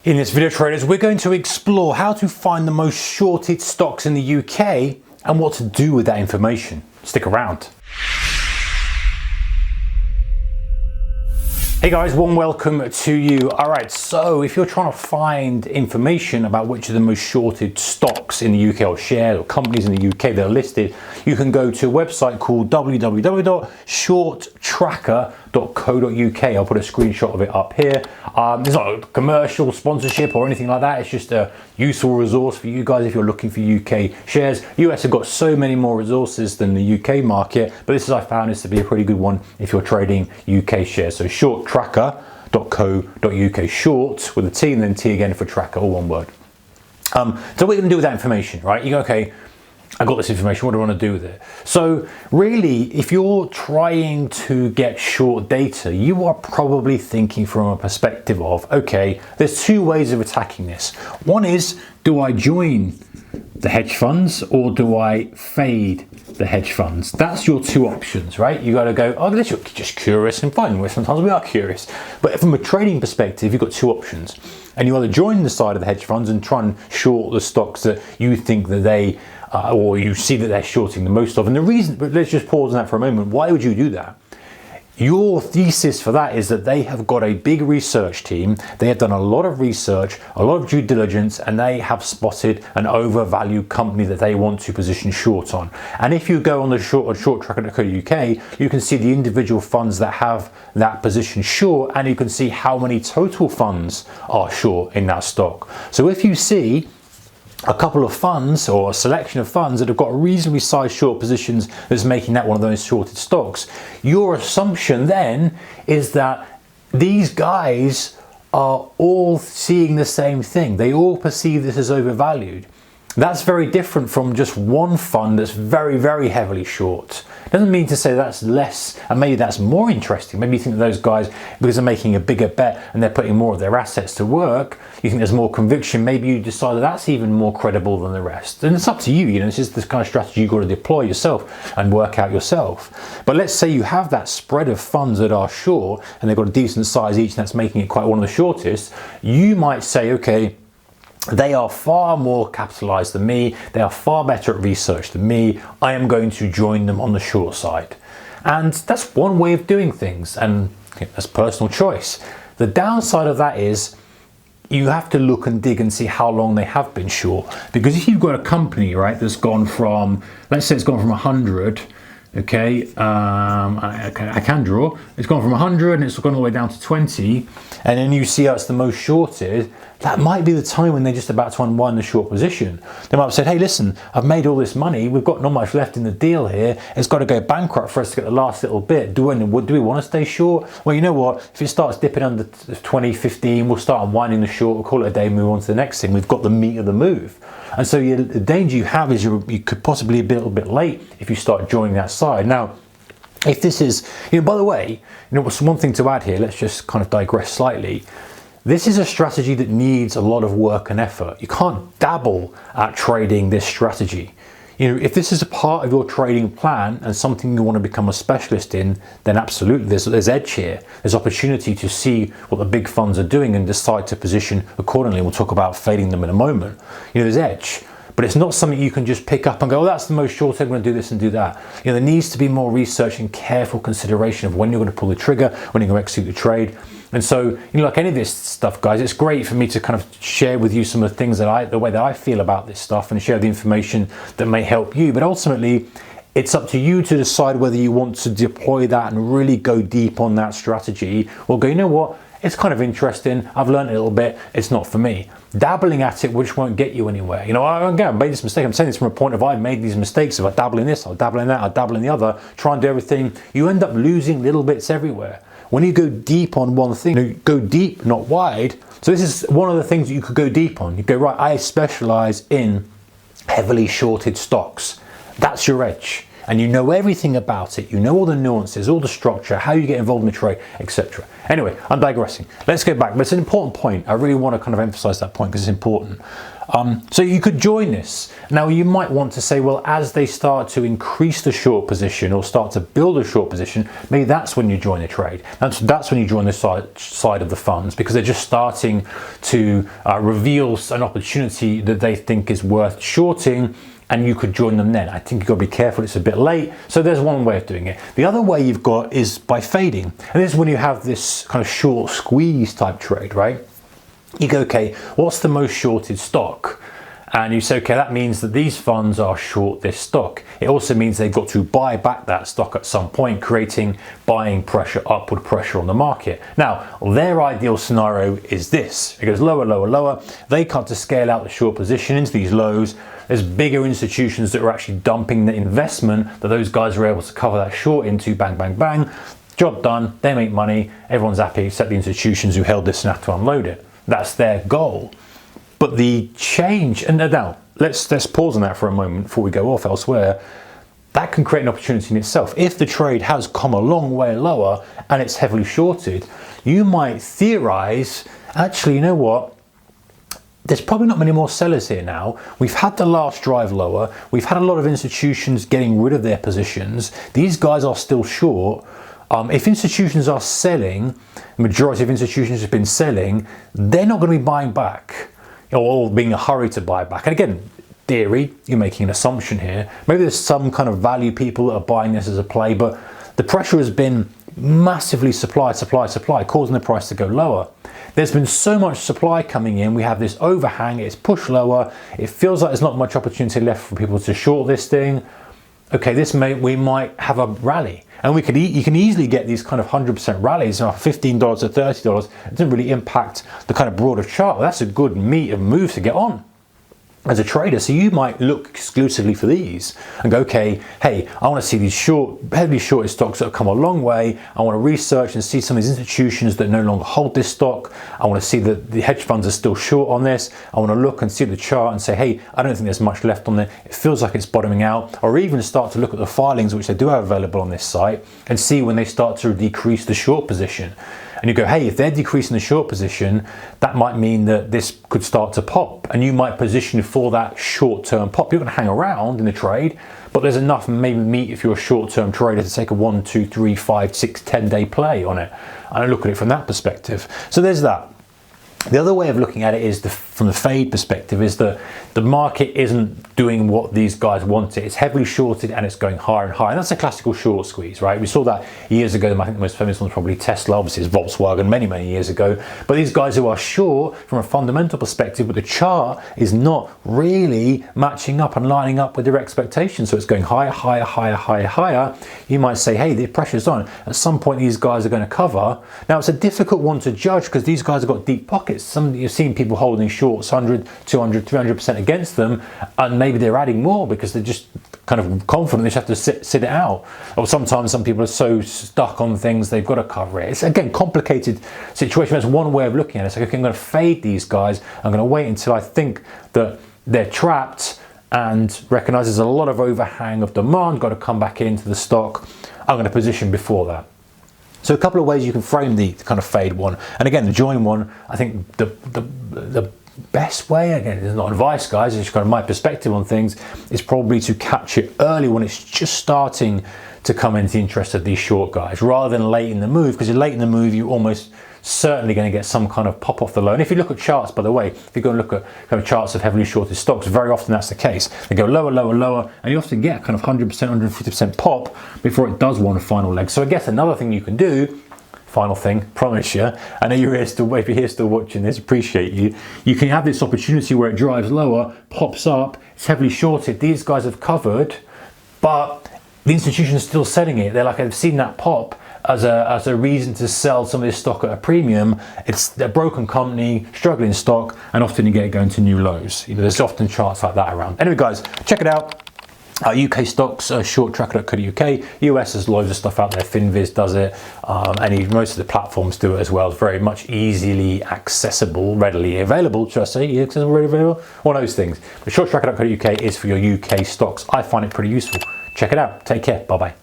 In this video, traders, we're going to explore how to find the most shorted stocks in the UK and what to do with that information. Stick around. Hey guys, warm welcome to you. Alright, so if you're trying to find information about which are the most shorted stocks in the UK or shares or companies in the UK that are listed, you can go to a website called www.shorttracker.co.uk. I'll put a screenshot of it up here. It's not a commercial sponsorship or anything like that. It's just a useful resource for you guys if you're looking for UK shares. US have got so many more resources than the UK market, but this, as I found, is to be a pretty good one if you're trading UK shares. So shorttracker.co.uk, short with a T and then T again for tracker, all one word. So what are you going to do with that information, right? You go, okay, I got this information, what do I want to do with it? So really, if you're trying to get short data, you are probably thinking from a perspective of, okay, there's two ways of attacking this. One is, do I join the hedge funds or do I fade the hedge funds? That's your two options, right? You got to go, oh, this, you're just curious and fine. Sometimes we are curious. But from a trading perspective, you've got two options. And you either join the side of the hedge funds and try and short the stocks that you think that they or you see that they're shorting the most of. And the reason, but let's just pause on that for a moment. Why would you do that? Your thesis for that is that they have got a big research team. They have done a lot of research, a lot of due diligence, and they have spotted an overvalued company that they want to position short on. And if you go on the shorttracker.co.uk, you can see the individual funds that have that position short, and you can see how many total funds are short in that stock. So if you see a couple of funds or a selection of funds that have got reasonably sized short positions that's making that one of those shorted stocks, your assumption then is that these guys are all seeing the same thing. They all perceive this as overvalued. That's very different from just one fund that's very, very heavily short. Doesn't mean to say that's less, and maybe that's more interesting. Maybe you think that those guys, because they're making a bigger bet and they're putting more of their assets to work, you think there's more conviction. Maybe you decide that that's even more credible than the rest. And it's up to you. You know, this is the kind of strategy you've got to deploy yourself and work out yourself. But let's say you have that spread of funds that are short and they've got a decent size each, and that's making it quite one of the shortest. You might say, okay, they are far more capitalized than me. They are far better at research than me. I am going to join them on the short side. And that's one way of doing things, and that's personal choice. The downside of that is you have to look and dig and see how long they have been short. Because if you've got a company, right, that's gone from, let's say it's gone from 100, okay, I can draw. It's gone from 100 and it's gone all the way down to 20, and then you see how it's the most shorted. That might be the time when they're just about to unwind the short position. They might have said, hey, listen, I've made all this money. We've got not much left in the deal here. It's got to go bankrupt for us to get the last little bit. Do we want to stay short? Well, you know what? If it starts dipping under 20, 15, we'll start unwinding the short. We'll call it a day and move on to the next thing. We've got the meat of the move. And so the danger you have is you could possibly be a little bit late if you start joining that side. Now, if this is, by the way, what's one thing to add here, let's just kind of digress slightly. This is a strategy that needs a lot of work and effort. You can't dabble at trading this strategy. If this is a part of your trading plan and something you want to become a specialist in, then absolutely, there's edge here. There's opportunity to see what the big funds are doing and decide to position accordingly. We'll talk about fading them in a moment. There's edge. But it's not something you can just pick up and go, oh, that's the most short, I'm going to do this and do that. There needs to be more research and careful consideration of when you're going to pull the trigger, when you're going to execute the trade. And so, like any of this stuff, guys, it's great for me to kind of share with you some of the things that the way that I feel about this stuff and share the information that may help you. But ultimately, it's up to you to decide whether you want to deploy that and really go deep on that strategy, or go, you know what? It's kind of interesting. I've learned a little bit. It's not for me. Dabbling at it, which won't get you anywhere. I made this mistake. I'm saying this from a point of I've made these mistakes. If I dabble in this, I'll dabble in that, I'll dabble in the other, try and do everything. You end up losing little bits everywhere. When you go deep on one thing, go deep, not wide. So this is one of the things that you could go deep on. You go, right, I specialize in heavily shorted stocks. That's your edge. and you know everything about it. You know all the nuances, all the structure, how you get involved in the trade, etc. Anyway, I'm digressing. Let's go back. But it's an important point. I really want to kind of emphasize that point because it's important. So you could join this. Now you might want to say, well, as they start to increase the short position or start to build a short position, maybe that's when you join the trade. That's when you join the side of the funds, because they're just starting to reveal an opportunity that they think is worth shorting, and you could join them then. I think you've got to be careful, it's a bit late. So there's one way of doing it. The other way you've got is by fading. And this is when you have this kind of short squeeze type trade, right? You go, okay, what's the most shorted stock? And you say, okay, that means that these funds are short this stock. It also means they've got to buy back that stock at some point, creating buying pressure, upward pressure on the market. Now, their ideal scenario is this. It goes lower, lower, lower. They cut to scale out the short position into these lows. There's bigger institutions that are actually dumping the investment that those guys are able to cover that short into, bang, bang, bang. Job done, they make money, everyone's happy except the institutions who held this and have to unload it. That's their goal. But the change, and now let's pause on that for a moment before we go off elsewhere. That can create an opportunity in itself. If the trade has come a long way lower and it's heavily shorted, you might theorize, actually, you know what? There's probably not many more sellers here now. We've had the last drive lower. We've had a lot of institutions getting rid of their positions. These guys are still short. If institutions are selling, the majority of institutions have been selling, they're not going to be buying back or being in a hurry to buy back. And again, theory, you're making an assumption here. Maybe there's some kind of value people that are buying this as a play, but the pressure has been massively supply, causing the price to go lower. There's been so much supply coming in, we have this overhang, it's pushed lower, it feels like there's not much opportunity left for people to short this thing. Okay, we might have a rally. And you can easily get these kind of 100% rallies, $15 to $30. It doesn't really impact the kind of broader chart. That's a good meat of moves to get on as a trader. So you might look exclusively for these and go, okay, hey, I want to see these heavily shorted stocks that have come a long way. I want to research and see some of these institutions that no longer hold this stock. I want to see that the hedge funds are still short on this. I want to look and see the chart and say, hey, I don't think there's much left on there. It feels like it's bottoming out. Or even start to look at the filings, which they do have available on this site, and see when they start to decrease the short position. And you go, hey, if they're decreasing the short position, that might mean that this could start to pop, and you might position for that short-term pop. You're going to hang around in the trade, but there's enough maybe meat if you're a short-term trader to take a 1, 2, 3, 5, 6, 10-day play on it. And I look at it from that perspective. So there's that. The other way of looking at it is from the fade perspective is that the market isn't doing what these guys want it. It's heavily shorted and it's going higher and higher. And that's a classical short squeeze, right? We saw that years ago. I think the most famous one was probably Tesla, obviously it's Volkswagen many, many years ago. But these guys who are short from a fundamental perspective, but the chart is not really matching up and lining up with their expectations. So it's going higher, higher, higher, higher, higher. You might say, hey, the pressure's on. At some point, these guys are going to cover. Now, it's a difficult one to judge because these guys have got deep pockets. You've seen people holding shorts 100, 200, 300% against them, and maybe they're adding more because they're just kind of confident they just have to sit it out. Or sometimes some people are so stuck on things they've got to cover it. It's again complicated situation. That's one way of looking at it. It's like, okay, I'm going to fade these guys. I'm going to wait until I think that they're trapped and recognize there's a lot of overhang of demand, got to come back into the stock. I'm going to position before that. So a couple of ways you can frame the kind of fade one. And again, the join one, I think the best way, again, it's not advice, guys, it's just kind of my perspective on things, is probably to catch it early when it's just starting to come into the interest of these short guys, rather than late in the move, because you're late in the move, you're almost certainly going to get some kind of pop off the low. And if you look at charts, by the way, if you go and look at kind of charts of heavily shorted stocks, very often that's the case. They go lower, lower, lower, and you often get kind of 100%, 150% pop before it does one final leg. So I guess another thing you can do, final thing, promise you, I know you're here still, if you're here still watching this, appreciate you. You can have this opportunity where it drives lower, pops up, it's heavily shorted. These guys have covered, but the institution is still selling it. They're like, they've seen that pop as a reason to sell some of this stock at a premium. It's a broken company, struggling stock, and often you get it going to new lows. You know, there's often charts like that around. Anyway, guys, check it out. UK stocks, shorttracker.co.uk. US has loads of stuff out there. Finviz does it. Most of the platforms do it as well. It's very much easily accessible, readily available. Should I say accessible, readily available? One of those things. But shorttracker.co.uk is for your UK stocks. I find it pretty useful. check it out. Take care. Bye-bye.